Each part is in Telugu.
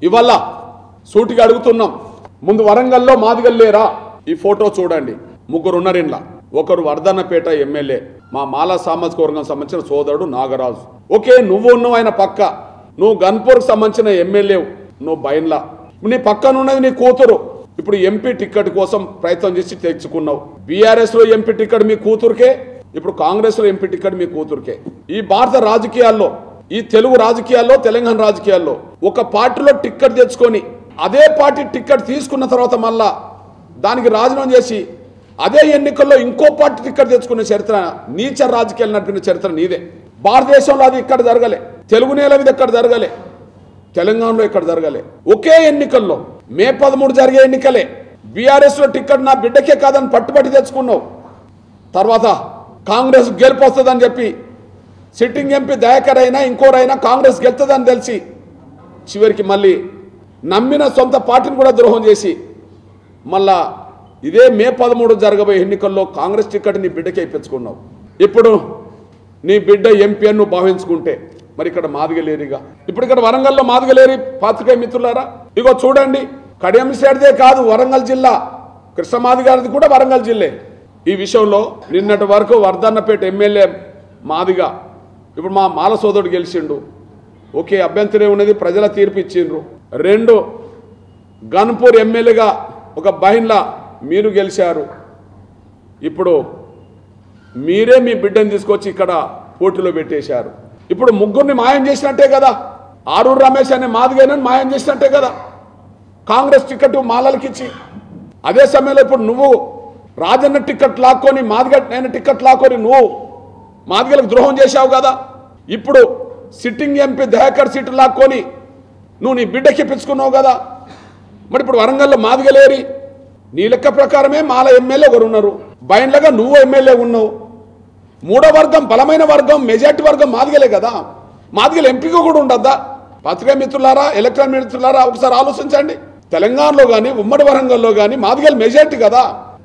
ఇవాళ సూటిగా అడుగుతున్నాం, ముందు వరంగల్లో మాదిగలు లేరా? ఈ ఫోటో చూడండి, ముగ్గురు ఉన్నారు ఇంట్లో. ఒకరు వర్ధన్నపేట ఎమ్మెల్యే, మా మాలా సామాజిక వర్గం సంబంధించిన సోదరుడు నాగరాజు. ఓకే, నువ్వు ఉన్నావు ఆయన పక్క, నువ్వు గన్పూర్కి సంబంధించిన ఎమ్మెల్యే, నువ్వు బయన్లా, నీ పక్కన ఉన్నది నీ కూతురు. ఇప్పుడు ఎంపీ టికెట్ కోసం ప్రయత్నం చేసి తెచ్చుకున్నావు. బీఆర్ఎస్ లో ఎంపీ టికెట్ మీ కూతురుకే, ఇప్పుడు కాంగ్రెస్ లో ఎంపీ టికెట్ మీ కూతురుకే. ఈ భారత రాజకీయాల్లో, ఈ తెలుగు రాజకీయాల్లో, తెలంగాణ రాజకీయాల్లో ఒక పార్టీలో టికెట్ తెచ్చుకొని అదే పార్టీ టికెట్ తీసుకున్న తర్వాత మళ్ళా దానికి రాజీనామా చేసి అదే ఎన్నికల్లో ఇంకో పార్టీ టికెట్ తెచ్చుకున్న చరిత్ర, నీచ రాజకీయాలు నడిపిన చరిత్ర నీదే. భారతదేశంలో అది ఇక్కడ జరగలే, తెలుగు నేల మీద ఎక్కడ జరగలే, తెలంగాణలో ఇక్కడ జరగలే. ఒకే ఎన్నికల్లో మే 13 జరిగే ఎన్నికలే బీఆర్ఎస్ లో టికెట్ నా బిడ్డకే కాదని పట్టుబట్టి తెచ్చుకున్నావు. తర్వాత కాంగ్రెస్ గెలుపు వస్తుందని చెప్పి సిట్టింగ్ ఎంపీ దయాకర్ అయినా ఇంకోరైనా కాంగ్రెస్ గెలుతుందని తెలిసి చివరికి మళ్ళీ నమ్మిన సొంత పార్టీని కూడా ద్రోహం చేసి మళ్ళా ఇదే మే 13 జరగబోయే ఎన్నికల్లో కాంగ్రెస్ టికెట్ నీ బిడ్డకే ఇప్పించుకున్నావు. ఇప్పుడు నీ బిడ్డ ఎంపీ అని నువ్వు భావించుకుంటే మరి ఇక్కడ మాదిగలేరిగా. ఇప్పుడు ఇక్కడ వరంగల్లో మాదిగలేరి పాత్రికేయ మిత్రులారా, ఇగో చూడండి, కడియం సైడ్దే కాదు వరంగల్ జిల్లా, కృష్ణమాదిగారిది కూడా వరంగల్ జిల్లే. ఈ విషయంలో నిన్నటి వరకు వర్ధన్నపేట ఎమ్మెల్యే మాదిగా, ఇప్పుడు మా మాల సోదరుడు గెలిచిండు. ఓకే, అభ్యంతరం ఉన్నది, ప్రజల తీర్పు ఇచ్చిండ్రు. 2 గన్పూర్ ఎమ్మెల్యేగా ఒక బహిన్లా మీరు గెలిచారు. ఇప్పుడు మీరే మీ బిడ్డను తీసుకొచ్చి ఇక్కడ పోటీలో పెట్టేశారు. ఇప్పుడు ముగ్గురిని మాయం చేసినట్టే కదా, ఆరూరు రమేష్ అనే మాదిగైనా మాయం చేసినట్టే కదా కాంగ్రెస్ టికెట్ మాలలకి ఇచ్చి. అదే సమయంలో ఇప్పుడు నువ్వు రాజన్న టికెట్ లాక్కొని మాదిగ టికెట్ లాక్కొని నువ్వు మాదిగలకు ద్రోహం చేశావు కదా. ఇప్పుడు సిట్టింగ్ ఎంపీ దయాకర్ సీటు లాక్కొని నువ్వు నీ బిడ్డకి ఇప్పించుకున్నావు కదా. మరి ఇప్పుడు వరంగల్లో మాదిగలేరి, నీ లెక్క ప్రకారమే మాల ఎమ్మెల్యే ఒకరు ఉన్నారు, బయన్లుగా నువ్వు ఎమ్మెల్యే ఉన్నావు. 3వ వర్గం, బలమైన వర్గం, మెజార్టీ వర్గం మాదిగలే కదా. మాదిగలు ఎంపీగా కూడా ఉండద్దా? పత్రికా మిత్రులారా, ఎలక్ట్రానిక్ మిత్రులారా, ఒకసారి ఆలోచించండి. తెలంగాణలో కానీ ఉమ్మడి వరంగల్లో కానీ మాదిగలు మెజార్టీ కదా.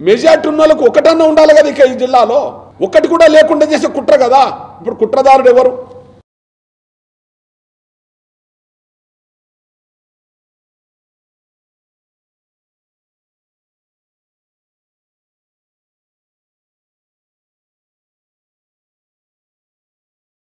మెజార్టీ ఉన్న వాళ్ళకు ఒకటన్నా ఉండాలి కదా ఇక ఈ జిల్లాలో. ఒకటి కూడా లేకుండా చేసే కుట్ర కదా. ఇప్పుడు కుట్రదారుడు ఎవరు?